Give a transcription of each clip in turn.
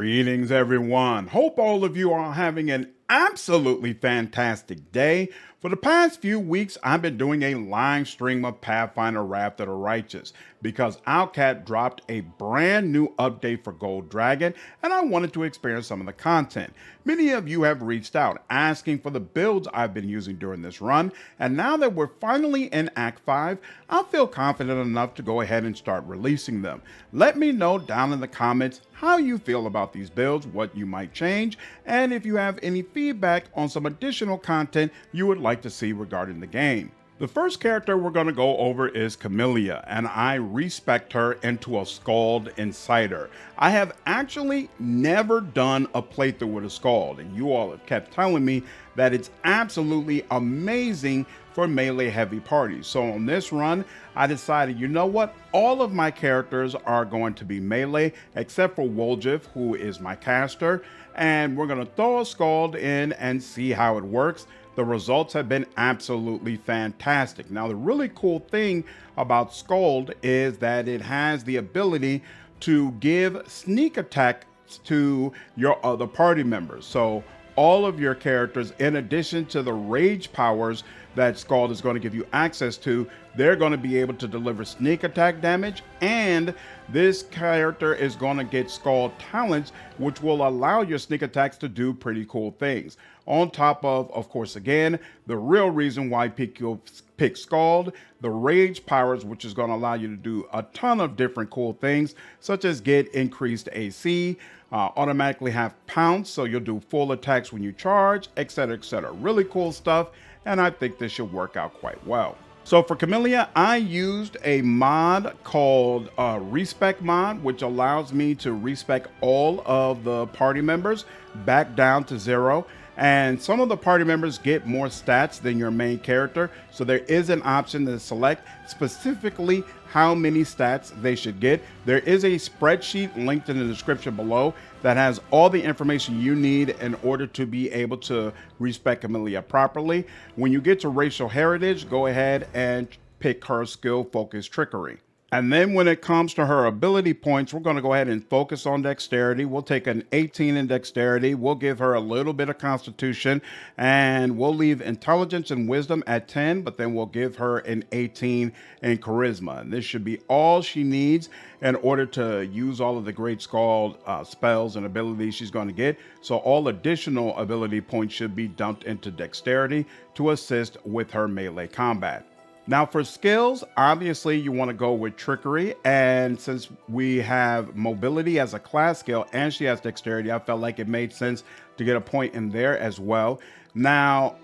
Greetings, everyone. Hope all of you are having an absolutely fantastic day. For the past few weeks, I've been doing a live stream of Pathfinder Wrath of the Righteous because Owlcat dropped a brand new update for Gold Dragon, and I wanted to experience some of the content. Many of you have reached out asking for the builds I've been using during this run, and now that we're finally in Act 5, I feel confident enough to go ahead and start releasing them. Let me know down in the comments how you feel about these builds, what you might change, and if you have any feedback on some additional content you would like to see regarding the game. The first character we're going to go over is Camellia, and I respect her into a Scald Inciter. I have actually never done a playthrough with a Scald, and you all have kept telling me that it's absolutely amazing for melee heavy parties. So on this run, I decided, you know what? All of my characters are going to be melee, except for Woljif, who is my caster, and we're going to throw a Scald in and see how it works. The results have been absolutely fantastic. Now, the really cool thing about Scald is that it has the ability to give sneak attacks to your other party members. So all of your characters, in addition to the rage powers that Scald is going to give you access to, they're going to be able to deliver sneak attack damage, and this character is going to get Scald talents, which will allow your sneak attacks to do pretty cool things. On top of course, again, the real reason why pick Scald, the rage powers, which is going to allow you to do a ton of different cool things, such as get increased AC, automatically have pounce, so you'll do full attacks when you charge, etc., etc. Really cool stuff, and I think this should work out quite well. So for Camellia, I used a mod called Respec mod, which allows me to respec all of the party members back down to 0. And some of the party members get more stats than your main character, so there is an option to select specifically how many stats they should get. There is a spreadsheet linked in the description below that has all the information you need in order to be able to respec Camellia properly. When you get to racial heritage, go ahead and pick her skill, Focus Trickery. And then when it comes to her ability points, we're going to go ahead and focus on dexterity. We'll take an 18 in dexterity. We'll give her a little bit of constitution, and we'll leave intelligence and wisdom at 10, but then we'll give her an 18 in charisma. And this should be all she needs in order to use all of the great Scald spells and abilities she's going to get. So all additional ability points should be dumped into dexterity to assist with her melee combat. Now for skills, obviously you want to go with trickery, and since we have mobility as a class skill and she has dexterity, I felt like it made sense to get a point in there as well. Now,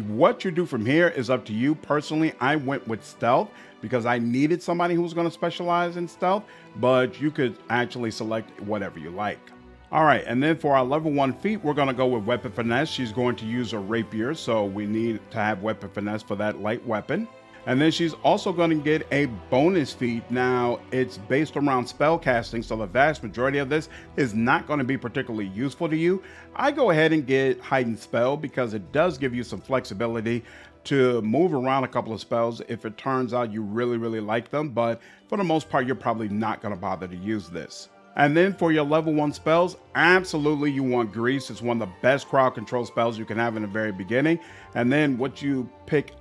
what you do from here is up to you. Personally, I went with stealth because I needed somebody who was going to specialize in stealth, but you could actually select whatever you like. All right, and then for our level 1 feat, we're going to go with weapon finesse. She's going to use a rapier, so we need to have weapon finesse for that light weapon. And then she's also going to get a bonus feat. Now, it's based around spell casting, so the vast majority of this is not going to be particularly useful to you. I go ahead and get heightened spell because it does give you some flexibility to move around a couple of spells if it turns out you really like them, but for the most part, you're probably not going to bother to use this. And then for your level 1 spells, absolutely you want Grease. It's one of the best crowd control spells you can have in the very beginning. And then what you pick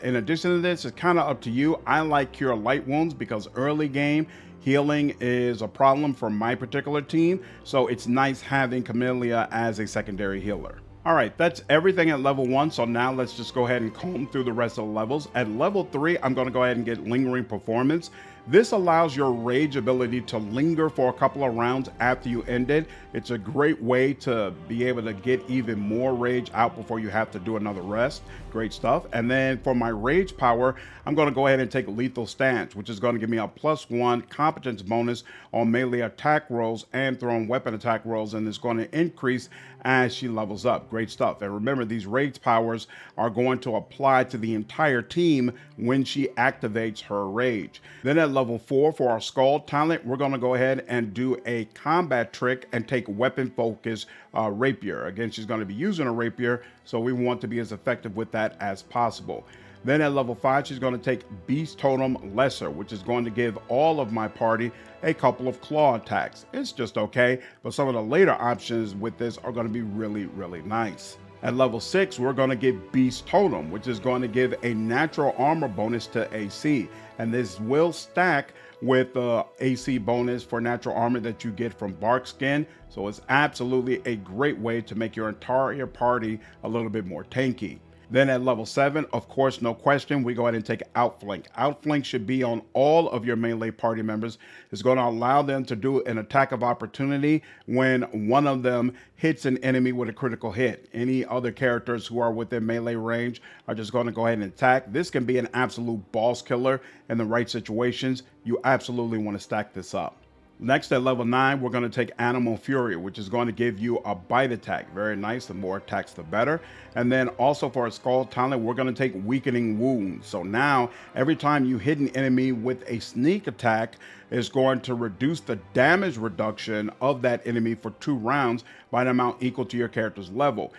in addition to this is kind of up to you. I like Cure Light Wounds because early game healing is a problem for my particular team. So it's nice having Camellia as a secondary healer. All right, that's everything at level 1. So now let's just go ahead and comb through the rest of the levels. At level 3, I'm going to go ahead and get Lingering Performance. This allows your rage ability to linger for a couple of rounds after you end it. It's a great way to be able to get even more rage out before you have to do another rest. Great stuff. And then for my rage power, I'm going to go ahead and take Lethal Stance, which is going to give me a +1 competence bonus on melee attack rolls and thrown weapon attack rolls, and it's going to increase as she levels up. Great stuff. And remember, these rage powers are going to apply to the entire team when she activates her rage. Then at level 4 for our Scald talent, we're going to go ahead and do a combat trick and take weapon focus rapier. Again, she's going to be using a rapier, so we want to be as effective with that as possible. Then at level 5, she's going to take Beast Totem Lesser, which is going to give all of my party a couple of claw attacks. It's just okay, but some of the later options with this are going to be really, really nice. At level 6, we're going to give Beast Totem, which is going to give a natural armor bonus to AC. And this will stack with the AC bonus for natural armor that you get from Bark Skin. So it's absolutely a great way to make your entire party a little bit more tanky. Then at level 7, of course, no question, we go ahead and take Outflank. Outflank should be on all of your melee party members. It's going to allow them to do an attack of opportunity when one of them hits an enemy with a critical hit. Any other characters who are within melee range are just going to go ahead and attack. This can be an absolute boss killer in the right situations. You absolutely want to stack this up. Next at level 9, we're going to take Animal Fury, which is going to give you a bite attack. Very nice. The more attacks, the better. And then also for a skull talent, we're going to take Weakening Wounds. So now every time you hit an enemy with a sneak attack, it's going to reduce the damage reduction of that enemy for 2 rounds by an amount equal to your character's level.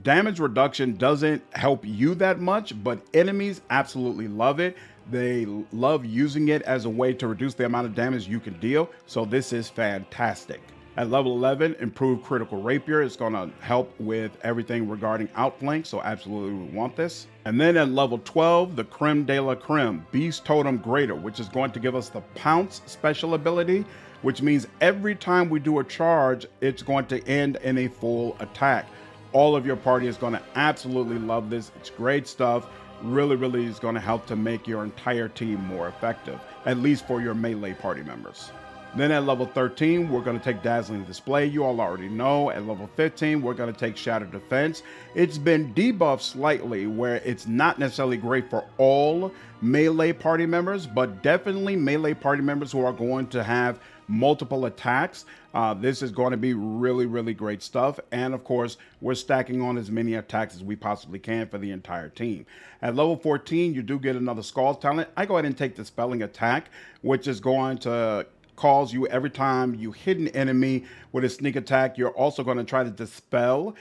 Damage reduction doesn't help you that much, but enemies absolutely love it. They love using it as a way to reduce the amount of damage you can deal. So this is fantastic. At level 11, improved critical rapier is going to help with everything regarding outflank. So absolutely we want this. And then at level 12, the creme de la creme, Beast Totem Greater, which is going to give us the pounce special ability, which means every time we do a charge, it's going to end in a full attack. All of your party is going to absolutely love this. It's great stuff. Really is going to help to make your entire team more effective, at least for your melee party members. Then at level 13, we're going to take Dazzling Display. You all already know. At level 15, we're going to take Shattered Defense. It's been debuffed slightly where it's not necessarily great for all melee party members, but definitely melee party members who are going to have multiple attacks. This is going to be really great stuff. And of course, we're stacking on as many attacks as we possibly can for the entire team. At level 14, you do get another Skull talent. I go ahead and take the Spelling Attack, which is going to cause you, every time you hit an enemy with a sneak attack, you're also going to try to dispel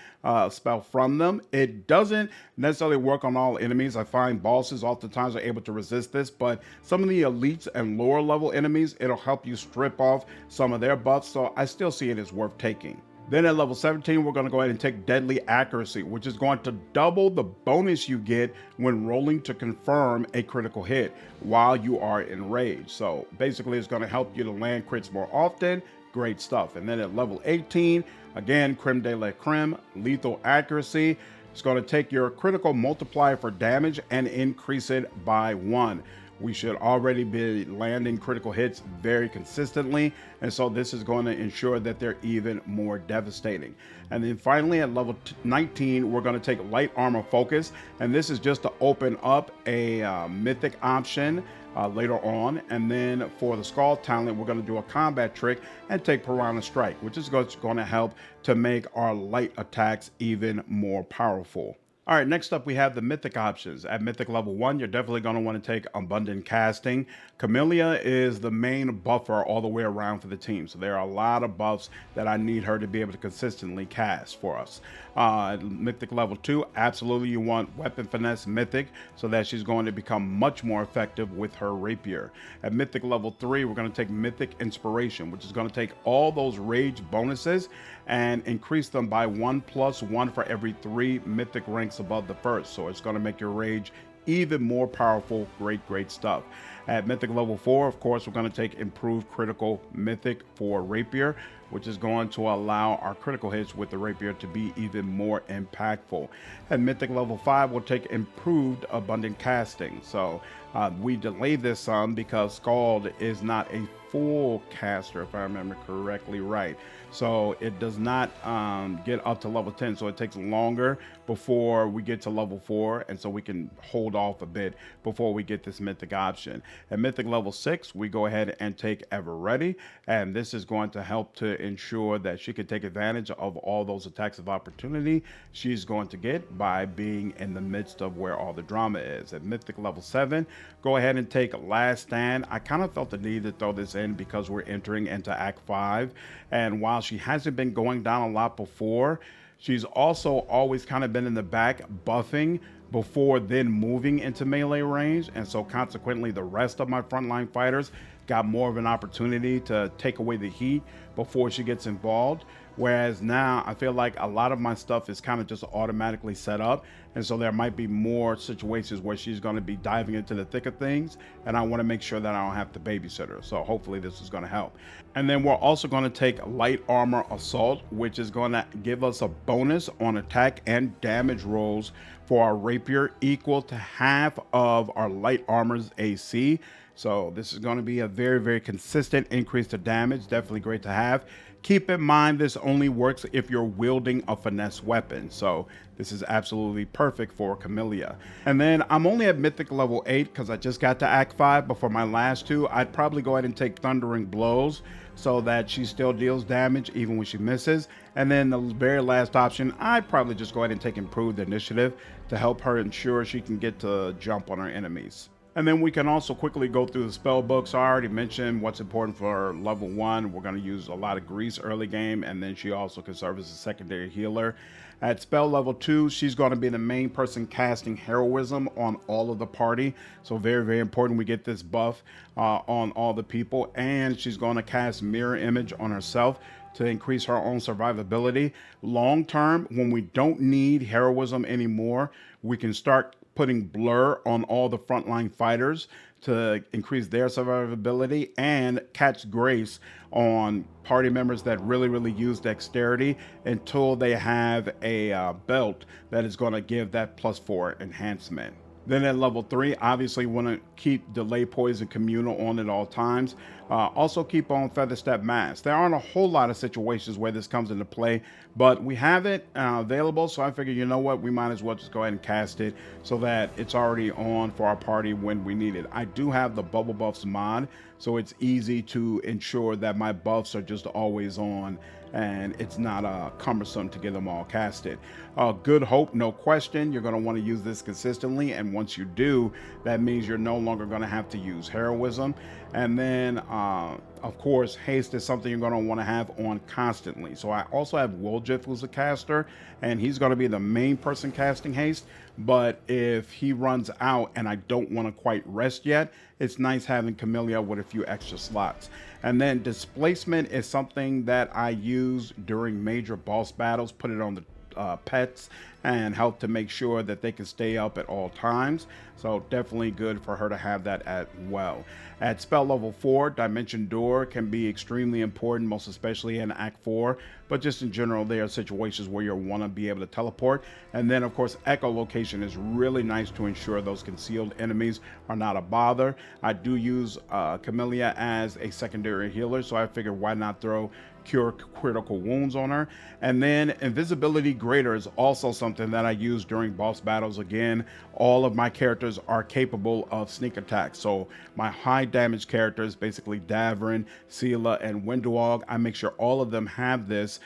spell from them. It doesn't necessarily work on all enemies. I find bosses oftentimes are able to resist this, but some of the elites and lower level enemies, it'll help you strip off some of their buffs. So I still see it as worth taking. Then at level 17, we're going to go ahead and take Deadly Accuracy, which is going to double the bonus you get when rolling to confirm a critical hit while you are enraged. So basically, it's going to help you to land crits more often. Great stuff. And then at level 18, again, Creme de la Creme, Lethal Accuracy. It's going to take your critical multiplier for damage and increase it by 1. We should already be landing critical hits very consistently, and so this is going to ensure that they're even more devastating. And then finally at level 19, we're going to take Light Armor Focus, and this is just to open up a mythic option later on. And then for the Skull talent, we're going to do a combat trick and take Piranha Strike, which is going to help to make our light attacks even more powerful. All right, next up we have the Mythic options. At Mythic level 1, you're definitely going to want to take Abundant Casting. Camellia is the main buffer all the way around for the team. So there are a lot of buffs that I need her to be able to consistently cast for us. At Mythic level 2, absolutely you want Weapon Finesse Mythic so that she's going to become much more effective with her rapier. At Mythic level 3, we're going to take Mythic Inspiration, which is going to take all those rage bonuses and increase them by 1+1 for every 3 mythic ranks above the first. So it's going to make your rage even more powerful. Great stuff. At Mythic level 4, of course, we're going to take Improved Critical Mythic for Rapier, which is going to allow our critical hits with the Rapier to be even more impactful. At Mythic level 5, we'll take Improved Abundant Casting. So we delayed this some because Scald is not a full caster, if I remember correctly, right? So it does not get up to level 10, so it takes longer before we get to level 4, and so we can hold off a bit before we get this mythic option. At Mythic level 6, we go ahead and take Ever Ready, and this is going to help to ensure that she can take advantage of all those attacks of opportunity she's going to get by being in the midst of where all the drama is. At Mythic level 7, go ahead and take Last Stand. I kind of felt the need to throw this in because we're entering into Act 5, and while she hasn't been going down a lot before, she's also always kind of been in the back buffing before then moving into melee range. And so consequently, the rest of my frontline fighters got more of an opportunity to take away the heat before she gets involved. Whereas now I feel like a lot of my stuff is kind of just automatically set up. And so there might be more situations where she's going to be diving into the thick of things. And I want to make sure that I don't have to babysit her. So hopefully this is going to help. And then we're also going to take light armor assault, which is going to give us a bonus on attack and damage rolls for our rapier equal to half of our light armor's AC. So this is going to be a very, very consistent increase to damage. Definitely great to have. Keep in mind, this only works if you're wielding a finesse weapon. So this is absolutely perfect for Camellia. And then I'm only at Mythic level 8 because I just got to Act 5. But for my last two, I'd probably go ahead and take Thundering Blows so that she still deals damage even when she misses. And then the very last option, I'd probably just go ahead and take Improved Initiative to help her ensure she can get to jump on her enemies. And then we can also quickly go through the spell books. I already mentioned what's important for level 1. We're going to use a lot of grease early game, and then she also can serve as a secondary healer. At spell level 2, she's going to be the main person casting heroism on all of the party. So very, very important we get this buff on all the people. And she's going to cast mirror image on herself to increase her own survivability. Long term, when we don't need heroism anymore, we can start putting blur on all the frontline fighters to increase their survivability, and catch grace on party members that really use dexterity until they have a belt that is going to give that +4 enhancement. Then at level 3, obviously want to keep Delay Poison Communal on at all times. Also keep on Featherstep Mask. There aren't a whole lot of situations where this comes into play, but we have it available, so I figured, you know what, we might as well just go ahead and cast it so that it's already on for our party when we need it. I do have the Bubble Buffs mod, so it's easy to ensure that my buffs are just always on and it's not cumbersome to get them all casted. Good Hope, no question, you're going to want to use this consistently, and once you do, that means you're no longer going to have to use heroism. And then of course, haste is something you're going to want to have on constantly. So I also have Woljif, who's a caster, and he's going to be the main person casting haste. But if he runs out and I don't want to quite rest yet, it's nice having Camellia with a few extra slots. And then displacement is something that I use during major boss battles, put it on the pets and help to make sure that they can stay up at all times. So definitely good for her to have that as well. At spell level 4, Dimension Door can be extremely important, most especially in Act 4, but just in general, there are situations where you'll want to be able to teleport. And then of course, Echolocation is really nice to ensure those concealed enemies are not a bother. I do use Camellia as a secondary healer, so I figured why not throw Cure Critical Wounds on her. And then Invisibility Greater is also something that I use during boss battles. Again, all of my characters are capable of sneak attacks, so my high damage characters, basically Davrin, Sela, and Windwalg, I make sure all of them have this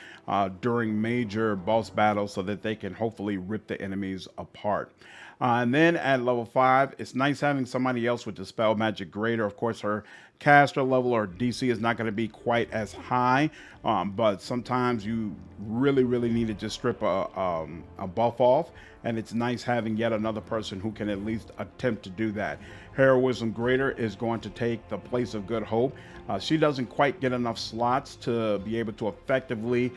during major boss battles so that they can hopefully rip the enemies apart. And then at level 5, it's nice having somebody else with the Spell Magic Greater. Of course, her caster level or DC is not going to be quite as high, but sometimes you really need to just strip a buff off, and it's nice having yet another person who can at least attempt to do that. Heroism Greater is going to take the place of Good Hope. She doesn't quite get enough slots to be able to effectively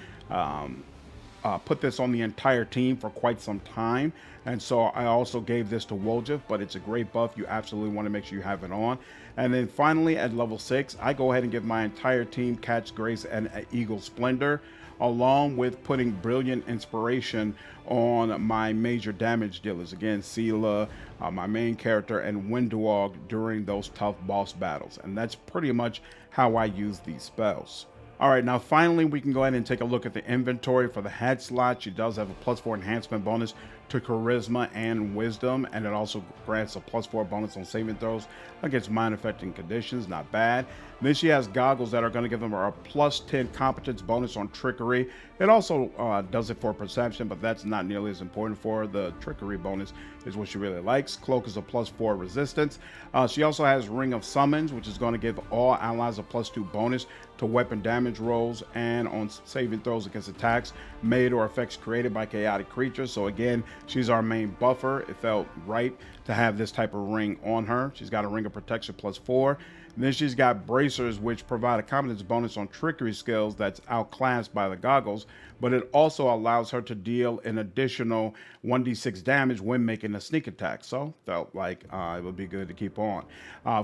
put this on the entire team for quite some time, and so I also gave this to Woljif, but it's a great buff. You absolutely want to make sure you have it on. And then finally at level 6, I go ahead and give my entire team Catch Grace and Eagle Splendor, along with putting Brilliant Inspiration on my major damage dealers. Again, Sela, my main character, and Windwalg during those tough boss battles. And that's pretty much how I use these spells. All right, now finally we can go ahead and take a look at the inventory for the head slot. She does have a +4 enhancement bonus to Charisma and Wisdom, and it also grants a +4 bonus on saving throws against mind-affecting conditions. Not bad. Then she has goggles that are going to give them a +10 competence bonus on Trickery. It also does it for Perception, but that's not nearly as important for her. The Trickery bonus is what she really likes. Cloak is a +4 resistance. She also has Ring of Summons, which is going to give all allies a +2 bonus to weapon damage rolls and on saving throws against attacks made or effects created by chaotic creatures. So again, she's our main buffer. It felt right to have this type of ring on her. She's got a ring of protection +4. And then she's got bracers, which provide a competence bonus on trickery skills that's outclassed by the goggles, but it also allows her to deal an additional 1d6 damage when making a sneak attack. So felt like it would be good to keep on.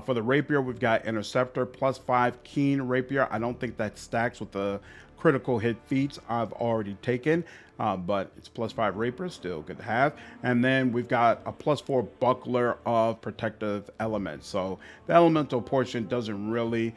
For the rapier, we've got Interceptor +5 Keen Rapier. I don't think that stacks with the critical hit feats I've already taken, but it's +5 rapier, still good to have. And then we've got a +4 buckler of protective elements. So the elemental portion doesn't really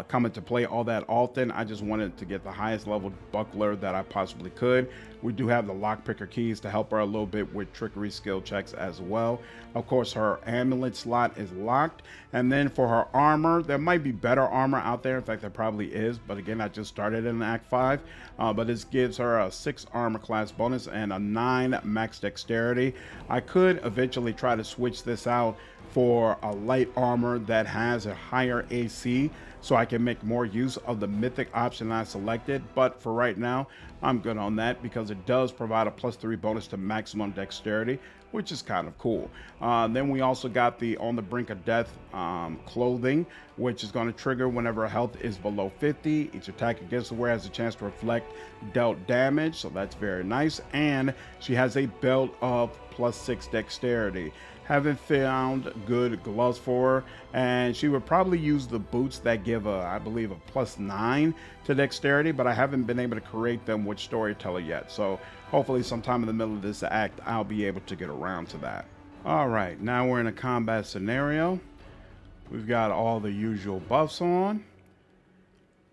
come into play all that often. I just wanted to get the highest level buckler that I possibly could. We do have the lockpicker keys to help her a little bit with trickery skill checks as well. Of course, her amulet slot is locked. And then for her armor, there might be better armor out there. In fact, there probably is. But again, I just started in Act 5. But this gives her a 6 armor class bonus and a 9 max dexterity. I could eventually try to switch this out for a light armor that has a higher AC, so I can make more use of the mythic option I selected. But for right now, I'm good on that because it does provide a +3 bonus to maximum dexterity, which is kind of cool. Then we also got the On the Brink of Death clothing, which is going to trigger whenever health is below 50. Each attack against the wearer has a chance to reflect dealt damage, so that's very nice. And she has a belt of +6 dexterity. Haven't found good gloves for her, and she would probably use the boots that give I believe a +9 to dexterity, but I haven't been able to create them with Storyteller yet. So hopefully sometime in the middle of this act, I'll be able to get around to that. All right, now we're in a combat scenario. We've got all the usual buffs on.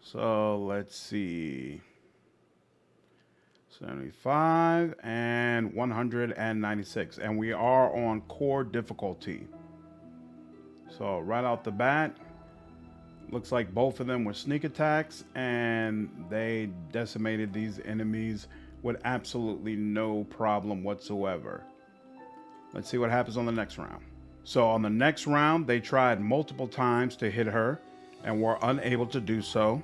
So let's see. 75 and 196, and we are on core difficulty. So right out the bat, looks like both of them were sneak attacks, and they decimated these enemies with absolutely no problem whatsoever. Let's see what happens on the next round. So on the next round, they tried multiple times to hit her and were unable to do so.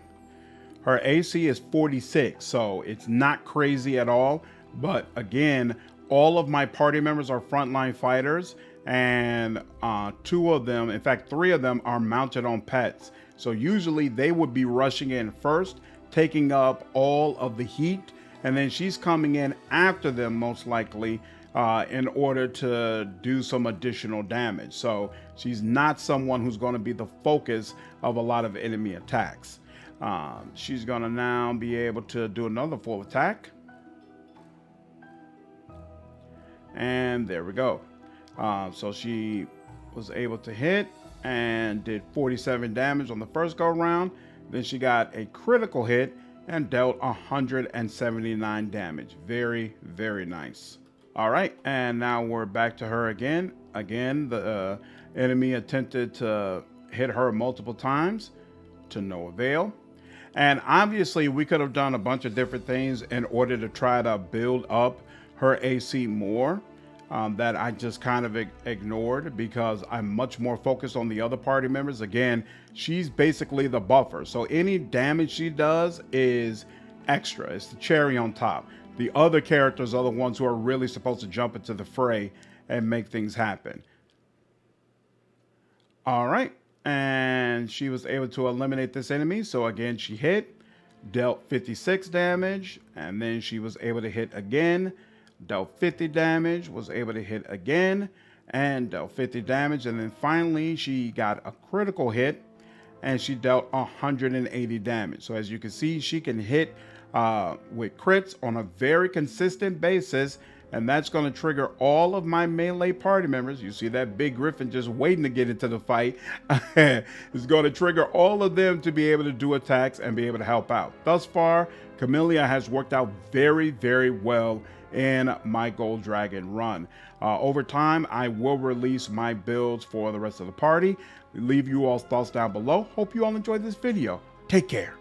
Her AC is 46, so it's not crazy at all. But again, all of my party members are frontline fighters, and 2 of them, in fact 3 of them, are mounted on pets. So usually they would be rushing in first, taking up all of the heat, and then she's coming in after them most likely in order to do some additional damage. So she's not someone who's going to be the focus of a lot of enemy attacks. She's gonna now be able to do another full attack. And there we go. So she was able to hit and did 47 damage on the first go round. Then she got a critical hit and dealt 179 damage. Very, very nice. All right, and now we're back to her again. Again, the enemy attempted to hit her multiple times to no avail. And obviously we could have done a bunch of different things in order to try to build up her AC more, that I just kind of ignored because I'm much more focused on the other party members. Again, she's basically the buffer. So any damage she does is extra. It's the cherry on top. The other characters are the ones who are really supposed to jump into the fray and make things happen. All right. And she was able to eliminate this enemy. So again, she hit, dealt 56 damage, and then she was able to hit again, dealt 50 damage, was able to hit again, and dealt 50 damage. And then finally, she got a critical hit, and she dealt 180 damage. So as you can see, she can hit with crits on a very consistent basis, and that's going to trigger all of my melee party members. You see that big griffin just waiting to get into the fight. It's going to trigger all of them to be able to do attacks and be able to help out. Thus far, Camellia has worked out very, very well in my Gold Dragon run. Over time, I will release my builds for the rest of the party. Leave you all's thoughts down below. Hope you all enjoyed this video. Take care.